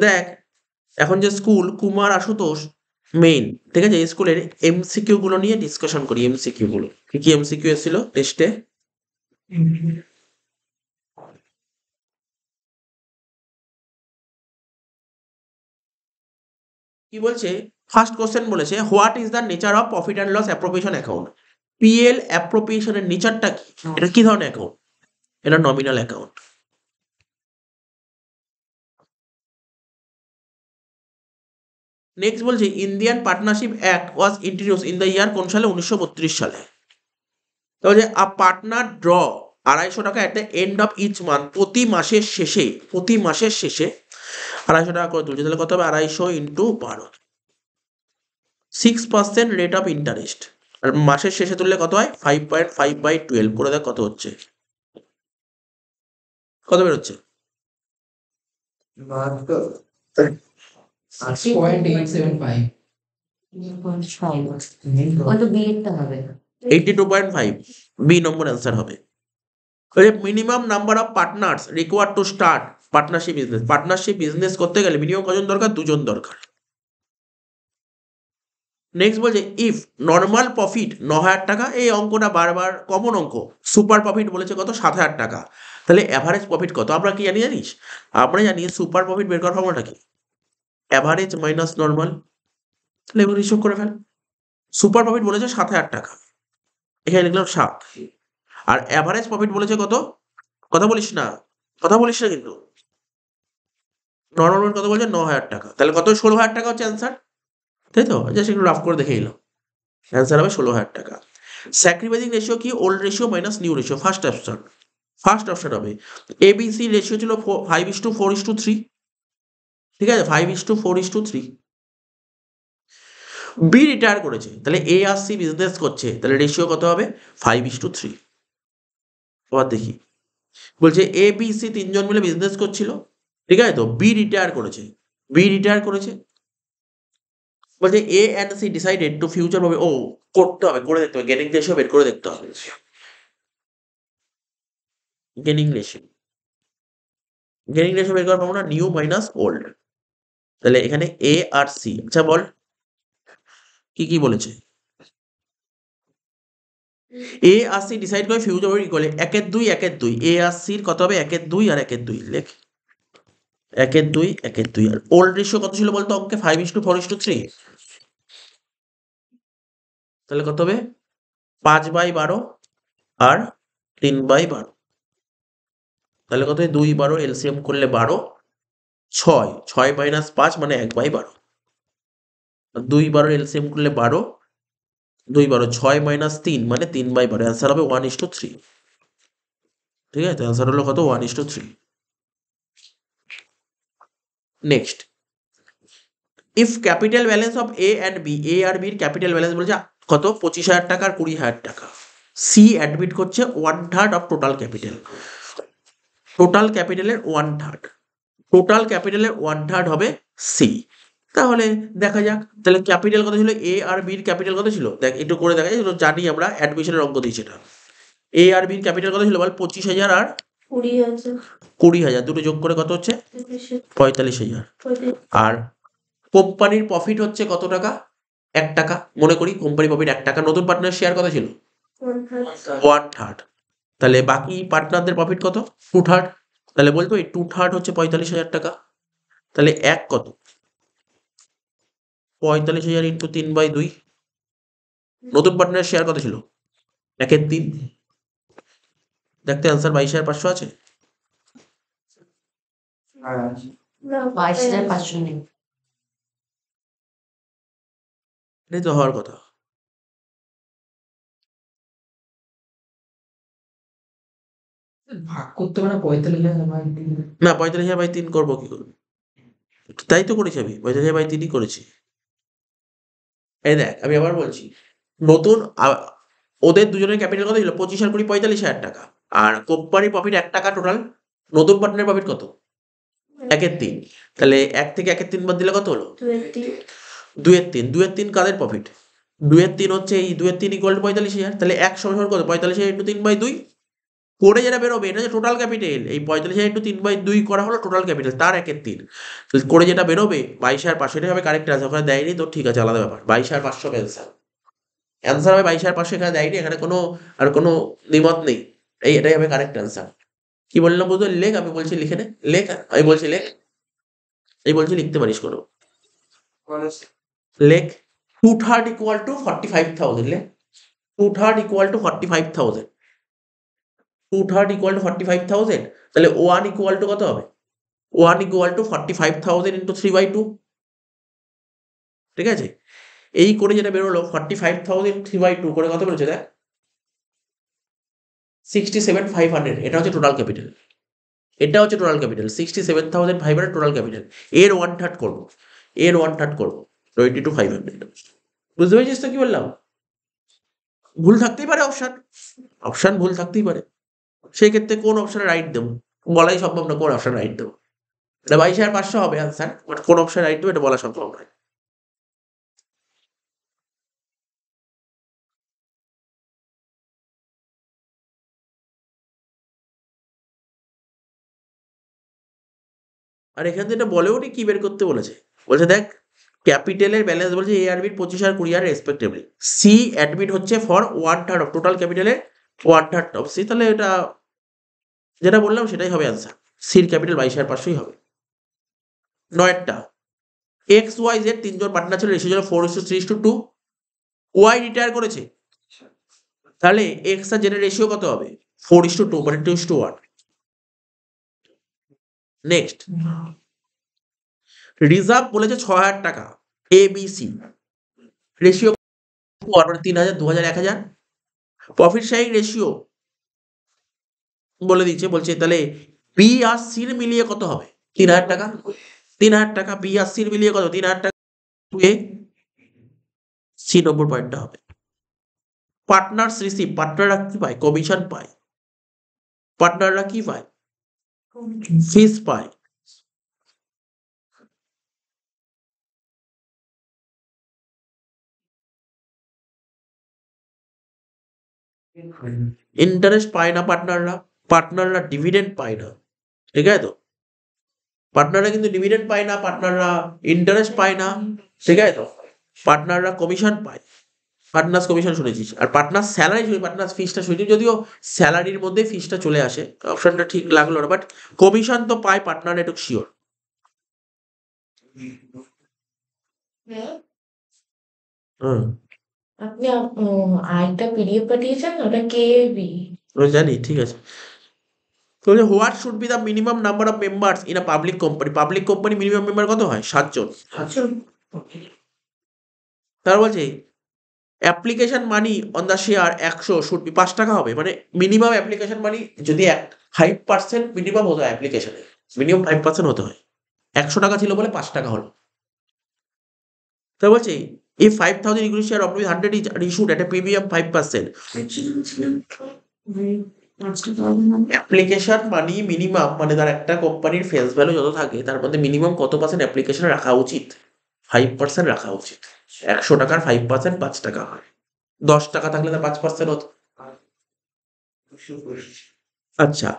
দেখ এখন যে স্কুল কুমার আশুতোষ মেইন, ঠিক আছে, এই স্কুলের এমসিকিউ গুলো নিয়ে ডিসকাশন করি। এমসিকিউ গুলো কি কি এমসিকিউ এসেছিল টেস্টে? কি বলছে? ফার্স্ট কোশ্চেন বলেছে what is the nature of profit and loss appropriation account. PL অ্যাপ্রোপ্রিয়েশনের নেচারটা কি? এটা কি ধরনের অ্যাকাউন্ট? এটা নমিনাল অ্যাকাউন্ট। নেক্সট বলছে Indian partnership act was introduce in the year কোন সালে? 1932 সালে। তাহলে আ পার্টনার ড্র 250 টাকা at the end of each month, প্রতি মাসের শেষে 250 টাকা করে তুলছে। তাহলে কত হবে? 250 ইন্টু 12, 6% রেট অফ ইন্টারেস্ট। আর মাসের শেষে তুললে কত হয়? 5.5/12 করে দেখ কত হচ্ছে, কত বেরোচ্ছে? 82.5 বি নম্বর অ্যান্সার হবে। Minimum number of partners required to start partnership business. Partnership business করতে গেলে মিনিমাম কজন দরকার? 2 জন দরকার। নেক্সট বলছে ইফ নর্মাল প্রফিট 9,000 টাকা, এই অঙ্কটা বারবার কমন অঙ্ক। সুপার প্রফিট বলেছে কত? 7,000 টাকা। তাহলে অ্যাভারেজ প্রফিট কত? আমরা কি জানি জানিস? আমরা জানি সুপার প্রফিট বের করার ফর্মুলাটা কি? Average minus normal. তাহলে এবার হিসাব করে ফেল। সুপার প্রফিট বলেছে 7,000 টাকা, এখানে লিখলাম 7। আর অ্যাভারেজ প্রফিট বলেছে কত? কথা বলিস না, কথা বলিস না কিন্তু। নর্মাল প্রফিট কত বলছে? 9,000 টাকা। তাহলে কত? 16,000 টাকা হচ্ছে অ্যান্সার, তাই তো? জাস্ট একটু রাফ করে দেখে নিলাম। অ্যান্সার হবে 16,000 টাকা। স্যাক্রিফাইসিং রেশিও কি? Old ratio minus new ratio. First option, first option হবে। এবিসি রেশিও ছিল 5:4:3, ঠিক আছে, 5:4:3। বি রিটায়ার করেছে, তাহলে এ আর সি বিজনেস করছে, তাহলে রেশিও কত হবে? 5:3। আবার দেখি, বলছে এ বি সি তিনজন মিলে বিজনেস করছিল, ঠিক আছে তো, বি রিটায়ার করেছে, বি রিটায়ার করেছে। বলছে A and C decided to future ভাবে, ও করতে হবে, করে দেখতে হবে, গেটিং রেশিও বের করে দেখতে হবে। গেনিং রেশিও, গেনিং রেশিও বের করার পাবো না, নিউ মাইনাস ওল্ড। তাহলে এখানে এ আর সি, আচ্ছা বল কি কি বলেছে? এ আর সি ডিসাইড করে ফিউচার ভাবে ইকুয়াল 1-2 1-2। এ আর সির কত হবে? 1-2 আর 1-2 লেখ, 1-2 1-2। আর ওল্ড রেশিও কত ছিল বলতো অঙ্কে? 5:4:3। তাহলে কত হবে? 5/12 আর 3/12। তাহলে কত? 2/12 এলসিএম করলে 12, 6, 6 মাইনাস 5 মানে 1/12। 2/12 এলসিএম করলে 12, 2/12, 6 মাইনাস 3 মানে 3/12। অ্যান্সার হবে 1:3। ঠিক আছে, অ্যান্সার হলো কত? 1:3। Next, if capital balance of A and B, A আর বির ক্যাপিটাল ব্যালেন্স বলছে কত? 25,000 টাকা আর 20,000 টাকা। সি অ্যাডমিট করছে 1/3 অফ টোটাল ক্যাপিটাল। টোটাল ক্যাপিটালের 1/3, টোটাল ক্যাপিটালের 1/3 হবে সি। তাহলে দেখা যাক, তাহলে ক্যাপিটাল কত ছিল? এ আর বির ক্যাপিটাল কত ছিল? দেখ একটু করে দেখা যায়, জানি আমরা, অ্যাডমিশনের অঙ্ক দিয়েছে এটা। এ আর বির ক্যাপিটাল কত ছিল বল? 25,000 আর 20,000, দুটো যোগ করে কত হচ্ছে? 45,000। আর কোম্পানির প্রফিট হচ্ছে কত টাকা? 1 টাকা। মনে করি কোম্পানির প্রফিট 1 টাকা। নতুন পার্টনার শেয়ার কত ছিল? 1/3। তাহলে বাকি পার্টনারদের প্রফিট কত? 2/3। তাহলে বলতো এই 2/3 হচ্ছে 45,000 টাকা। তাহলে এক কত? 45,000 ইন্টু 3/2। নতুন পার্টনার শেয়ার কত ছিল? 1/3। দেখতে অ্যান্সার 22,500 আছে। 22,500 নেই। এটাই তো হওয়ার কথা। ভাগ করতে পারে 45,000 না, 45,000/3 করবো কি করে? তাই তো করেছি আমি, 45,000/3ই করেছি। এই দেখ আমি আবার বলছি, নতুন ওদের দুজনের ক্যাপিটাল কত ছিল? 25 আর 20 45,000 টাকা। আর কোম্পানির প্রফিট 1 টাকা টোটাল। নতুন পার্টনারের প্রফিট কত? 1/3। তাহলে 1 থেকে 1/3 বাদ দিলে কত হলো? 2/3। 2/3 কাদের প্রফিট? 2/3 হচ্ছে এই 2/3 ইকুয়াল টু 45,000। তাহলে 1 সমান কত? 45,000 ইন্টু 3/2। করে যেটা বেরোবে এটা হচ্ছে টোটাল ক্যাপিটাল। এই 45,000 ইন্টু 3/2 করা হলো টোটাল ক্যাপিটাল, তার 1/3। করে যেটা বেরোবে 22,500, এটাই হবে কারেক্ট আনসার। ওখানে দেয়নি তো ঠিক আছে, আলাদা ব্যাপার। 22,500 অ্যান্সার। অ্যান্সার হবে 22,500, এখানে দেয়নি, এখানে কোনো দ্বিমত নেই। এটাই হবে কারেক্ট অ্যান্সার। কি বললাম বুঝতে লেখ, আমি বলছি লিখে নে, লেখ, আমি বলছি লেখ, এই বলছি লিখতে পারিস কোনো, লেখ। 2/3 ইকুয়াল টু 45,000, লেখ। 2/3 ইকুয়াল টু 45,000, 2/3 ইকুয়াল টু 45,000। তাহলে 1 ইকুয়াল টু কত হবে? 1 ইকুয়াল টু 45,000 ইন্টু 3/2। ঠিক আছে, এই করে যেটা বেরোলো 45,000 3/2 করে কত বেরোচ্ছে দেখ, 67,500। এটা হচ্ছে টোটাল ক্যাপিটাল, এটা হচ্ছে টোটাল ক্যাপিটাল 67,500 টোটাল ক্যাপিটাল। এর 1/3 করবো, এর 1/3 করবো 22,500। বুঝতে পেরেছিস তো কি বললাম? ভুল থাকতেই পারে, অপশন ভুল থাকতেই পারে। সেই ক্ষেত্রে কোন অপশনে রাইট দেবো বলাই সম্ভব না, কোন অপশন রাইট দেবো। এটা 22,500 হবে আনসার, বাট কোন অপশন রাইট দেবো এটা বলা সম্ভব নয়। আর এখান থেকে এটা বলেও নি কি বের করতে বলেছে। বলছে দেখ, ক্যাপিটালের ব্যালেন্স বলছে এ আর বির 25 আর 20 আর রেসপেক্টিভলি। সি অ্যাডমিট হচ্ছে ফর 1/3 অফ টোটাল ক্যাপিটালের 1/3 অফ সি। তাহলে এটা যেটা বললাম সেটাই হবে আনসার, সির ক্যাপিটাল 22,500ই হবে। 9টা, এক্স ওয়াই জেড তিনজন পার্টনার ছিল, রেশিও ছিল 4:3:2। ওয়াই রিটায়ার করেছে, তাহলে এক্স আর জেড এর রেশিও কত হবে? 4:2, মানে 2:1। নেক্সট, রিজার্ভ বলেছে 6,000 টাকা, A B C ratio 3,000, 2,000, 1,000। Profit sharing ratio বলে দিচ্ছে, বলছে তাহলে বি আর সির মিলিয়ে কত হবে? 3,000 টাকা, 3,000 টাকা। বি আর সির মিলিয়ে কত? 3,000 টাকা। এ সি নম্বর পয়েন্টটা হবে। পার্টনার্স রিসিভ, পার্টনাররা কি পায়? কমিশন পায়। পার্টনাররা কি পায়? ফিস পায়। ইন্টারেস্ট পায় না পার্টনাররা, পার্টনাররা ডিভিডেন্ড পায় না। ঠিক আছে তো, পার্টনাররা কিন্তু ডিভিডেন্ড পায় না, পার্টনাররা ইন্টারেস্ট পায় না। ঠিক আছে তো, পার্টনাররা কমিশন পায়, পার্টনার্স কমিশন শুনেছিস। আর পার্টনার স্যালারি শুনি, পার্টনার্স ফিসটা শুনি, যদিও স্যালারির মধ্যে ফিসটা চলে আসে। অপশনটা ঠিক লাগলো না, বাট কমিশন তো পায় পার্টনার, এটা শিওর। হুম, আপনি আরেকটা পিডিএফ পাঠিয়েছেন, ওটা কে বি? আমি জানি, ঠিক আছে। তো what should be the minimum number of members in a public company? Public company minimum member কত হয়? 7 জন। তার বলছে application money on the share 100 should be 5 টাকা হবে। মানে মিনিমাম অ্যাপ্লিকেশন মানি যদি 5% মিনিমাম হতো অ্যাপ্লিকেশনে, মিনিমাম 5% হতে হয়। 100 টাকা ছিল বলে 5 টাকা হলো। তা বলছে if 5,000 equity share of 100 is issued at a premium 5%, application money minimum মানে তার একটা কোম্পানির ফেস ভ্যালু যত থাকে তার মধ্যে মিনিমাম কত পার্সেন্ট অ্যাপ্লিকেশন রাখা উচিত? 5% রাখা উচিত। 100 টাকার 5% 5 টাকা হয়। 10 টাকা থাকলে তার 5% হতো। আচ্ছা,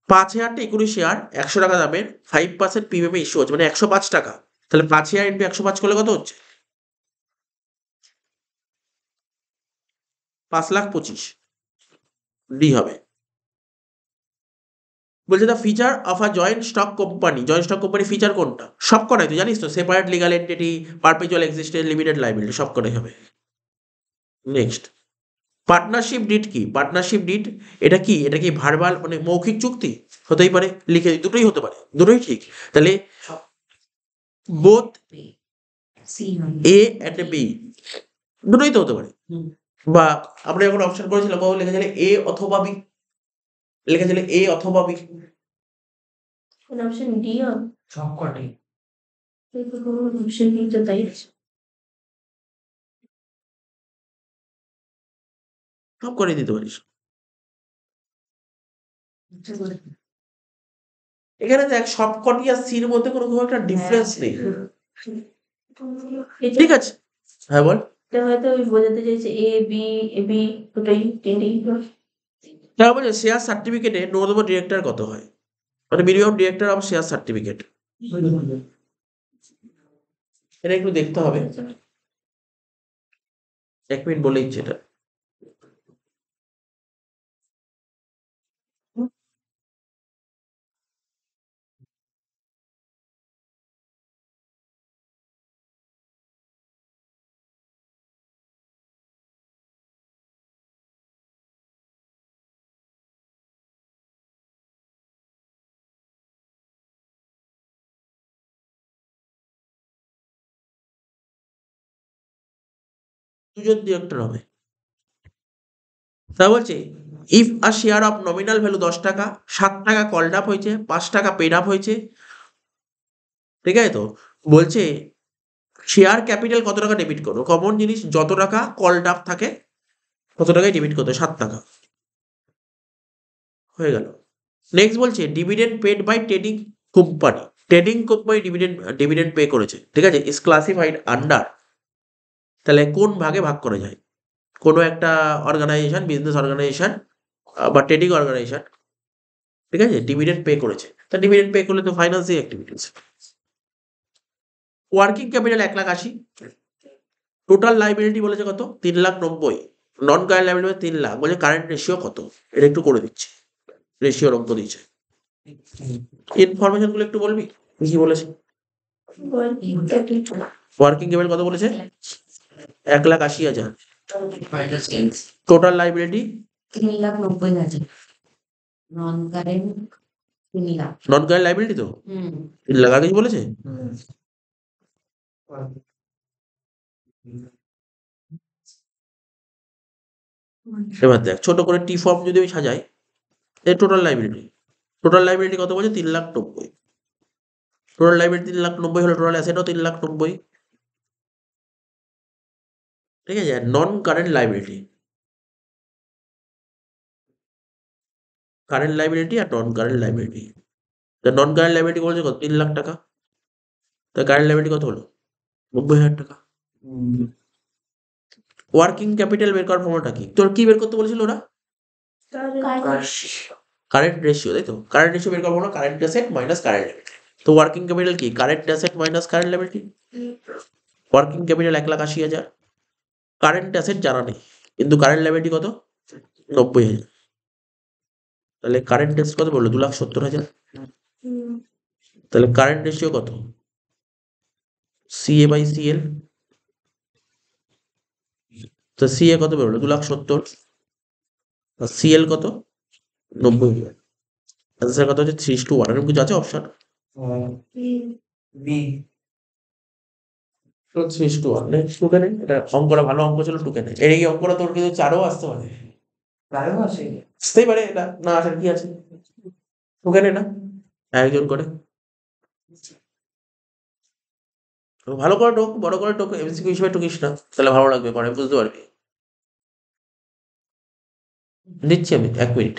5,000টা ইকুইটি শেয়ার 100 টাকা দামের 5% প্রিমিয়ামে ইস্যু হচ্ছে, মানে 105 টাকা। তাহলে 5,000 ইন্টু 105 করলে কত হচ্ছে? 5,25,000 ডি হবে। বলছে the feature of a joint stock company, joint stock company feature কোনটা? সব কটাই তো জানিস তো, separate legal entity, perpetual existence, limited liability, সব কটাই হবে। নেক্সট, পার্টনারশিপ ডিড কি? পার্টনারশিপ ডিড এটা কি? এটা কি ভার্বাল মানে মৌখিক চুক্তি? হতেই পারে, লিখে দুটোই হতে পারে, দুটোই ঠিক। তাহলে বোথ এ এন্ড বি দুটোই তো হতে পারে। বা আমরা যখন অপশন করেছিলাম ও লিখেছিল এ অথবা বি, লিখেছিল এ অথবা বি। কোন অপশন ডি? সবকটি। অপশন ডি তো তাই আছে। সব করে দিতে পারিস। এখানে দেখ সবকটি আর সির মধ্যে কোনো খুব একটা ডিফারেন্স নেই। ঠিক আছে, হ্যাঁ বল। এটা হয়তো ওই বোঝাতে চাইছে এ বি দুটোই তিনটেই। তারপর শেয়ার সার্টিফিকেটে ন্যূনতম ডিরেক্টর কত হয়, মানে minimum director of share certificate, এটা একটু দেখতে হবে, 1 মিনিট বলে দিচ্ছি এটা। দুজন ডিরেক্টর হবে। তা বলছে if a share of nominal value 10 টাকা, 7 টাকা কল্ড আপ হয়েছে, 5 টাকা পেড আপ হয়েছে, ঠিক আছে? তো বলছে শেয়ার ক্যাপিটাল কত টাকা ডেবিট করো, কমন জিনিস, যত টাকা কল্ড আপ থাকে কত টাকায় ডেবিট করতে, 7 টাকা হয়ে গেল। নেক্সট বলছে dividend paid by trading company, trading company dividend dividend pay করেছে, ঠিক আছে, ইজ ক্লাসিফাইড আন্ডার, তাহলে কোন ভাগে ভাগ করা যায়, কোনো একটা অর্গানাইজেশন, বিজনেস অর্গানাইজেশন বা ট্রেডিং অর্গানাইজেশন, ঠিক আছে, ডিভিডেন্ড পে করেছে, তা ডিভিডেন্ড পে করলে তো financing activities. Working capital 1,80,000, total liability বলেছে কত, 3,90,000, নন কারেন্ট লাইবিলিটি 3,00,000, বলছে কারেন্ট রেশিও কত, এটা একটু করে দিচ্ছি, রেশিওর অঙ্ক দিয়েছে। ইনফরমেশন গুলো একটু বলবি কি বলেছে, ওয়ার্কিং ক্যাপিটাল কত বলেছে, 1,80,000, টোটাল লাইবিলিটি 3,90,000 নন কারেন্ট 3,00,000 নন কারেন্ট লাইবিলিটি তো 3,00,000 কিছু বলেছে। এবার দেখ ছোট করে টি ফর্ম যদি আমি সাজাই, টোটাল লাইবিলিটি কত বলছে, 3,90,000, টোটাল লাইবিলিটি 3,90,000 হলে টোটাল অ্যাসেটও 3,90,000, ঠিক আছে, non current liability, current liability আর non current liability, non current liability বলছে কত, 3,00,000 টাকা, তা কারেন্ট লাইবিলিটি কত হলো, 90,000 টাকা। ওয়ার্কিং ক্যাপিটাল বের করার ফর্মুলাটা কি, তোর কি বের করতে বলেছিল ওরা, কারেন্ট রেশিও, তাই তো, কারেন্ট রেশিও বের করার formula current asset minus current liability, তো ওয়ার্কিং ক্যাপিটাল কি, current asset minus current liability, working capital 1,80,000, current asset জানা নেই, কিন্তু কারেন্ট লাইবিলিটি কত, 90,000, তাহলে কারেন্ট অ্যাসেট কত বললো, 2,70,000, তাহলে কারেন্ট রেশিও কত, সিএ বাই সিএল, তো সিএ কত বেরোলো 2,70,000, আর সিএল কত 90,000, অ্যান্সার কত হচ্ছে 3:1, এরকম কিছু আছে অপশন, বি 3:1, টুকে নেই, এটা অঙ্কটা ভালো অঙ্ক ছিল, টুকে নেই, এই অঙ্কটা তোর কিন্তু 4ও আসতে পারে, প্রায়ও আসে আসতেই পারে, এটা না আসার কি আছে, টুকে নে না একজন করে, তো ভালো করে টোক, বড় করে টোক, এমসিকিউ হিসেবে টুকিস না, তাহলে ভালো লাগবে পরে বুঝতে পারবি। দিচ্ছি আমি 1 মিনিট।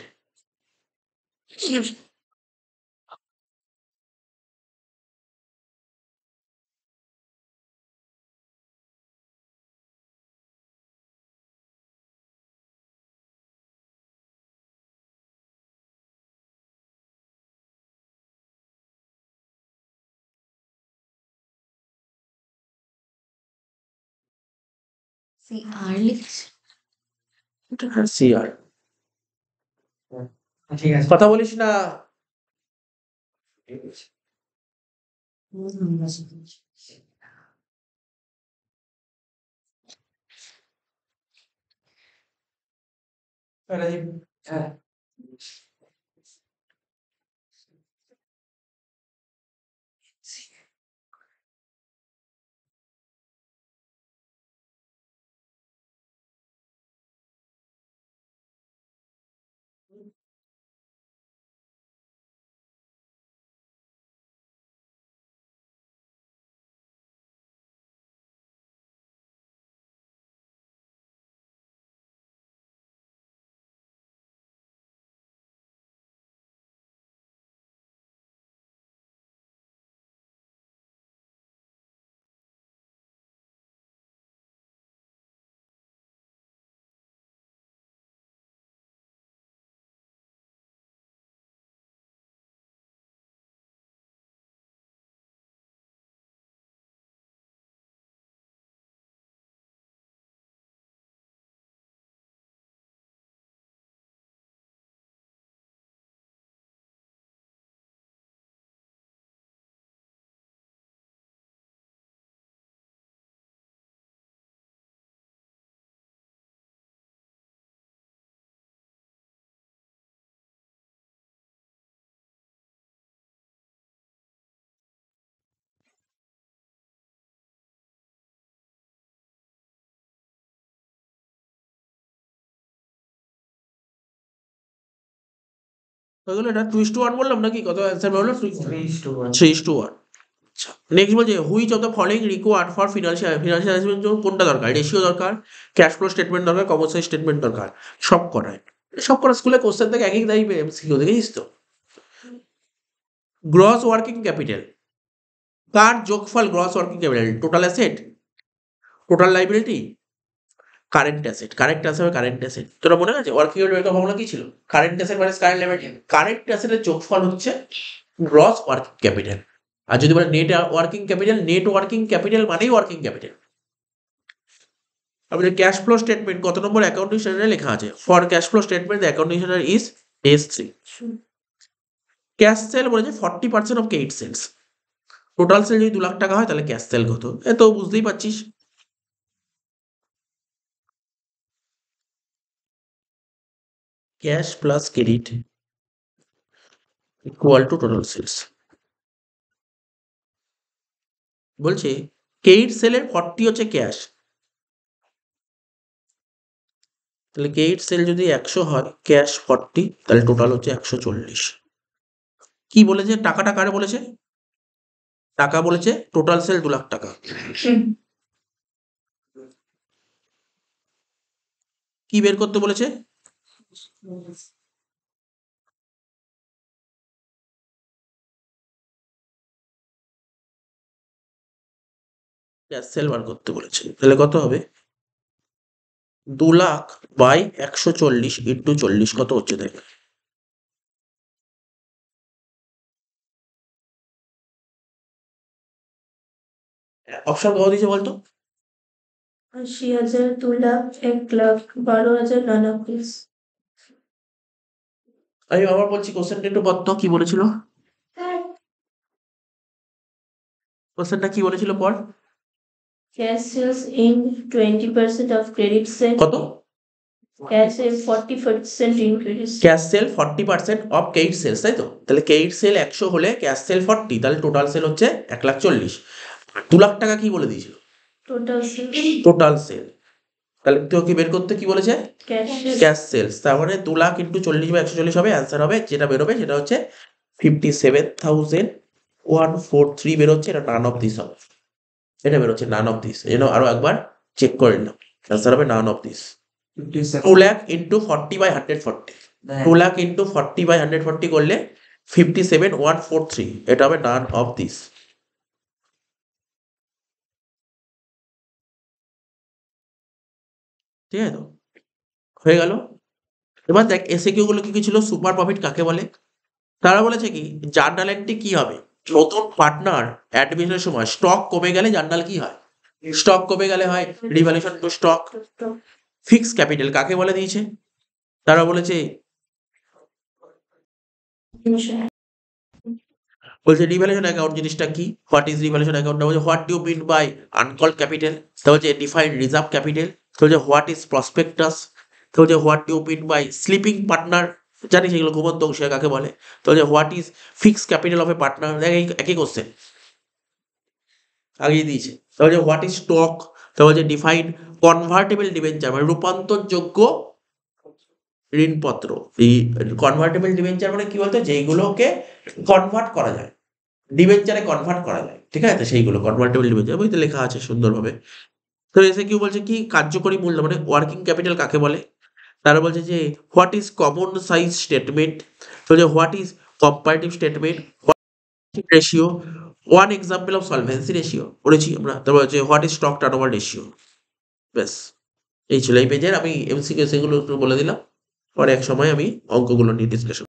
CR লিখছে সিআর, ঠিক আছে কথা বলিস না, আমরা শিখেছি। হ্যাঁ হয়ে গেল এটা 2:1 বললাম নাকি কত অ্যান্সার বললো 3:1. 3:1 আচ্ছা নেক্সট বলছে which of the following required for financial assessment জন্য কোনটা দরকার রেশিও দরকার ক্যাশ ফ্লো স্টেটমেন্ট দরকার কমন সাইজ স্টেটমেন্ট দরকার সব করায় সব করা স্কুলে কোশ্চেন থেকে একই দাঁড়িয়ে এমসিকিউ দেখেছিস তো গ্রস ওয়ার্কিং ক্যাপিটাল কার যোগফল gross working capital total asset total liability current asset current asset তোরা মনে আছে ওয়ার্কিং ক্যাপিটাল ফর্মুলা কি ছিল current asset minus current liability current অ্যাসেটের যোগফল হচ্ছে গ্রস ওয়ার্কিং ক্যাপিটাল আর যদি বলে নেট ওয়ার্কিং ক্যাপিটাল মানেই ওয়ার্কিং ক্যাপিটাল আমাদের ক্যাশ ফ্লো স্টেটমেন্ট কত নম্বর অ্যাকাউন্টিং স্ট্যান্ডার্ডে লেখা আছে for cash flow statement the accounting standard is S3 cash sale বলেছে 40% অফ কেইট সেলস টোটাল সেল যদি 2 লাখ টাকা হয় তাহলে ক্যাশ সেল কত এ তো বুঝতেই পারছিস cash plus credit equal to total sales বলছে কেইট সেলের 40 হচ্ছে ক্যাশ তাহলে কেইট সেল যদি 100 হয় ক্যাশ 40 তাহলে টোটাল হচ্ছে 140 কি বলেছে টাকাটা কারে বলেছে টাকা বলেছে টোটাল সেল 2 লাখ টাকা কি বের করতে বলেছে ক্যাশ সেল বার করতে বলেছে তাহলে কত হবে 2 লাখ বাই 140 ইন্টু 40 কত হচ্ছে দেখ অপশন কত দিয়েছে বলতো 80,000, 2 লাখ, 1 লাখ, 12,000, নানা প্লিজ। আমি আবার বলছি কোশ্চেনটা একটু বলতো কি বলেছিল কোশ্চেনটা কি বলেছিল পর Cash sales in 20% of credit sale. কত Cash sale 40% in credit sale. Cash sale 40% of কেইট সেলস তাই তো তাহলে কেইট সেল 100 হলে ক্যাশ সেল 40 তাহলে টোটাল সেল হচ্ছে 1,40,000 2 লাখ টাকা কি বলে দিয়েছিল Total sales. টোটাল সেল তাহলে তো কি বের করতে কি বলেছে Cash sales. ক্যাশ সেলস তার মানে 2 লাখ ইন্টু 40 বা 140 হবে অ্যান্সার হবে যেটা বেরোবে সেটা হচ্ছে 57,143 বেরোচ্ছে এটা নান অফ দিস হবে এটা বেরোচ্ছে নান অফ দিস এই জন্য আরো একবার চেক করে নিলাম অ্যান্সার হবে none of this 2 lakh into 40 by 140 2 lakh into 40 by 140 করলে 57,143 এটা হবে নান অফ দিস ঠিক আছে তো হয়ে গেল এবার দেখ এসএকিউ গুলো কি কি ছিল সুপার প্রফিট কাকে বলে তারা বলেছে কি জার্নাল এন্ট্রি কি হবে নতুন পার্টনার অ্যাডমিশনের সময় স্টক কমে গেলে জার্নাল কি হয় স্টক কমে গেলে হয় revaluation to stock fix capital কাকে বলে দিয়েছে তারা বলেছে বলছে রিভ্যালুয়েশন অ্যাকাউন্ট জিনিসটা কি হোয়াট ইজ রিভ্যালুয়েশন অ্যাকাউন্ট বলছে what do mean by uncalled capital তা বলছে ডিফাইন্ড রিজার্ভ ক্যাপিটাল তো বলছে হোয়াট ইজ প্রসপেক্টাস তো বলছে what do mean by sleeping partner জানিস এগুলো ঘুমন্ত অংশীদার কাকে বলে তো বলছে what is fix capital of a partner দেখ একই কোশ্চেন আগিয়ে দিয়েছে তো বলছে হোয়াট ইজ স্টক তো বলছে ডিফাইন কনভার্টেবল ডিবেঞ্চার মানে রূপান্তরযোগ্য ঋণপত্র এই কনভার্টেবল ডিবেঞ্চার মানে কি বলতো যেইগুলোকে কনভার্ট করা যায় ডিবেঞ্চারে কনভার্ট করা যায় ঠিক আছে তো সেইগুলো কনভার্টেবল ডিবেঞ্চার বইতে লেখা আছে সুন্দরভাবে তো এসে কি বলছে কি কার্যকরী মূল্য মানে ওয়ার্কিং ক্যাপিটাল কাকে বলে তারা বলছে যে what is common size statement তো যে what is comparative statement ratio one example of solvency ratio পড়েছি আমরা তারপর হচ্ছে what is stock turnover ratio ব্যাস এই ছিল এই পেজের আমি এমসিকিউ সেগুলো একটু বলে দিলাম পরে এক সময় আমি অঙ্কগুলো নিয়ে ডিসকাশন